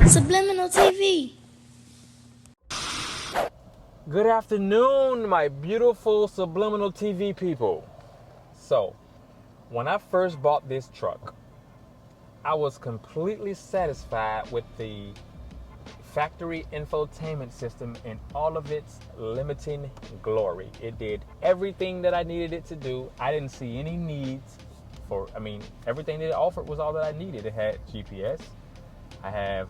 Subliminal TV. Good afternoon, my beautiful Subliminal TV people. So, when I first bought this truck, I was completely satisfied with the factory infotainment system in all of its limiting glory. It did everything that I needed it to do. I didn't see any needs everything that it offered was all that I needed. It had GPS. I have,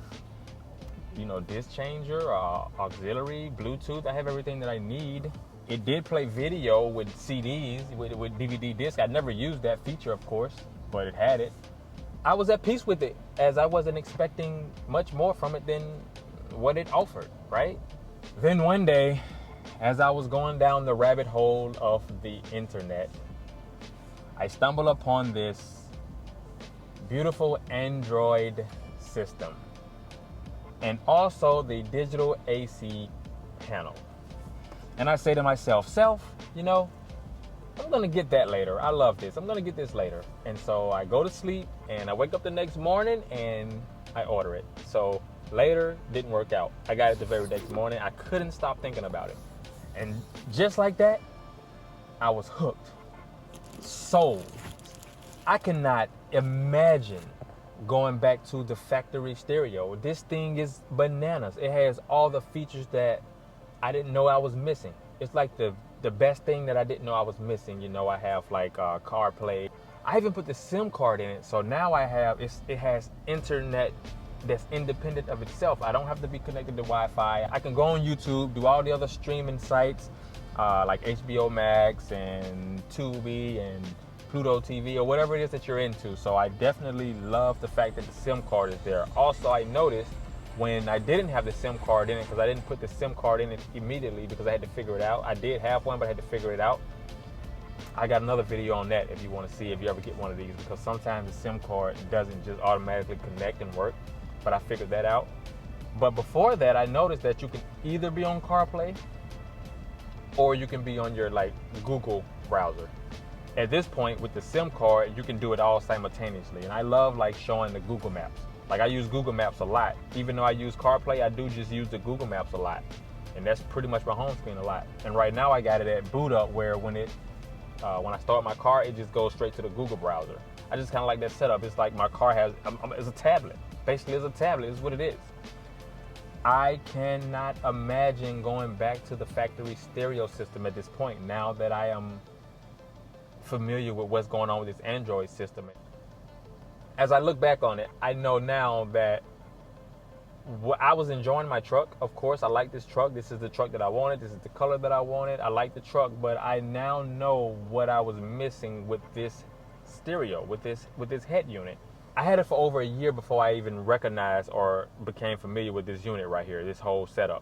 disc changer, auxiliary, Bluetooth. I have everything that I need. It did play video with CDs, with DVD disc. I never used that feature, of course, but it had it. I was at peace with it, as I wasn't expecting much more from it than what it offered, right? Then one day, as I was going down the rabbit hole of the internet, I stumbled upon this beautiful Android system and also the digital AC panel. And I say to myself, I'm gonna get that later. I love this. I'm gonna get this later. And so I go to sleep and I wake up the next morning and I order it. So later didn't work out. I got it the very next morning. I couldn't stop thinking about it. And just like that, I was hooked. Sold. I cannot imagine going back to the factory stereo. This thing is bananas. It has all the features that I didn't know I was missing. It's like the best thing that I didn't know I was missing. I have like CarPlay. I even put the SIM card in it. So now it has internet that's independent of itself. I don't have to be connected to Wi-Fi. I can go on YouTube, do all the other streaming sites like HBO Max and Tubi and Pluto TV or whatever it is that you're into. So I definitely love the fact that the SIM card is there. Also, I noticed when I didn't have the SIM card in it, because I didn't put the SIM card in it immediately because I had to figure it out. I did have one, but I had to figure it out. I got another video on that if you want to see, if you ever get one of these, because sometimes the SIM card doesn't just automatically connect and work, but I figured that out. But before that, I noticed that you can either be on CarPlay or you can be on your Google browser. At this point with the SIM card, you can do it all simultaneously. And I love showing the Google Maps. I use Google Maps a lot. Even though I use CarPlay, I do just use the Google Maps a lot. And that's pretty much my home screen a lot. And right now I got it at boot up where when I start my car, it just goes straight to the Google browser. I just kind of like that setup. It's like my car it's a tablet. Basically, it's a tablet. It's what it is. I cannot imagine going back to the factory stereo system at this point now that I am familiar with what's going on with this Android system. As I look back on it, I know now that I was enjoying my truck. Of course, I like this truck. This is the truck that I wanted. This is the color that I wanted. I like the truck, but I now know what I was missing with this stereo, with this head unit. I had it for over a year before I even recognized or became familiar with this unit right here, this whole setup.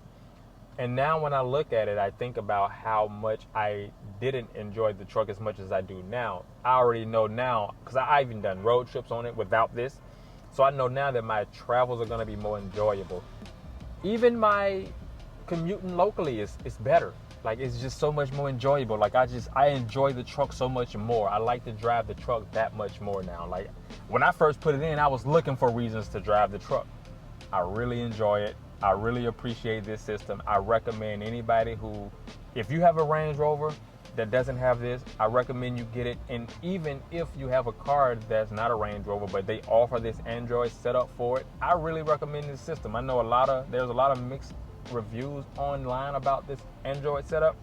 And now when I look at it, I think about how much I didn't enjoy the truck as much as I do now. I already know now, because I've even done road trips on it without this. So I know now that my travels are going to be more enjoyable. Even my commuting locally is better. It's just so much more enjoyable. I enjoy the truck so much more. I like to drive the truck that much more now. When I first put it in, I was looking for reasons to drive the truck. I really enjoy it. I really appreciate this system. I recommend anybody if you have a Range Rover that doesn't have this, I recommend you get it. And even if you have a car that's not a Range Rover, but they offer this Android setup for it, I really recommend this system. I know there's a lot of mixed reviews online about this Android setup.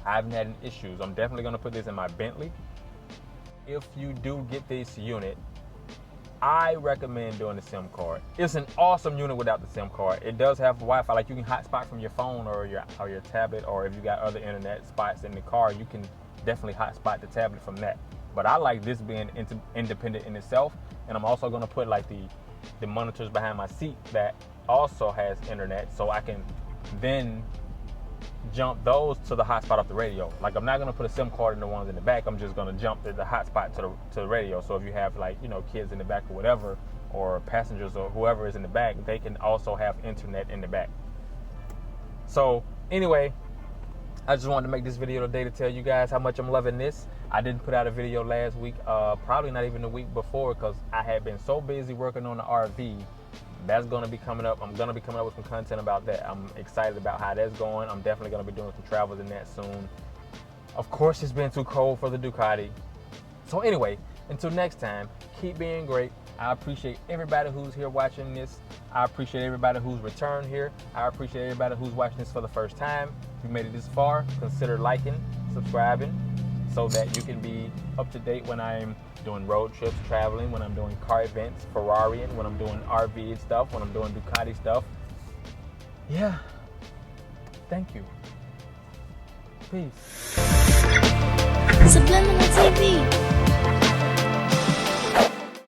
I haven't had any issues. I'm definitely going to put this in my Bentley. If you do get this unit, I recommend doing the SIM card. It's an awesome unit without the SIM card. It does have Wi-Fi. You can hotspot from your phone or your tablet, or if you got other internet spots in the car, you can definitely hotspot the tablet from that. But I like this being independent in itself. And I'm also going to put the monitors behind my seat that also has internet, so I can then jump those to the hotspot of the radio. I'm not going to put a SIM card in the ones in the back. I'm just going to jump the hotspot to the radio. So if you have kids in the back or whatever, or passengers or whoever is in the back, they can also have internet in the back. So anyway, I just wanted to make this video today to tell you guys how much I'm loving this. I didn't put out a video last week, probably not even the week before, because I had been so busy working on the RV that's going to be coming up. I'm going to be coming up with some content about that. I'm excited about how that's going. I'm definitely going to be doing some travels in that soon. Of course, it's been too cold for the Ducati. So anyway, until next time, keep being great. I appreciate everybody who's here watching this. I appreciate everybody who's returned here. I appreciate everybody who's watching this for the first time. If you made it this far, consider liking, subscribing, so that you can be up to date when I'm doing road trips, traveling, when I'm doing car events, Ferrariing, when I'm doing RV stuff, when I'm doing Ducati stuff. Yeah. Thank you. Peace. Subliminal TV.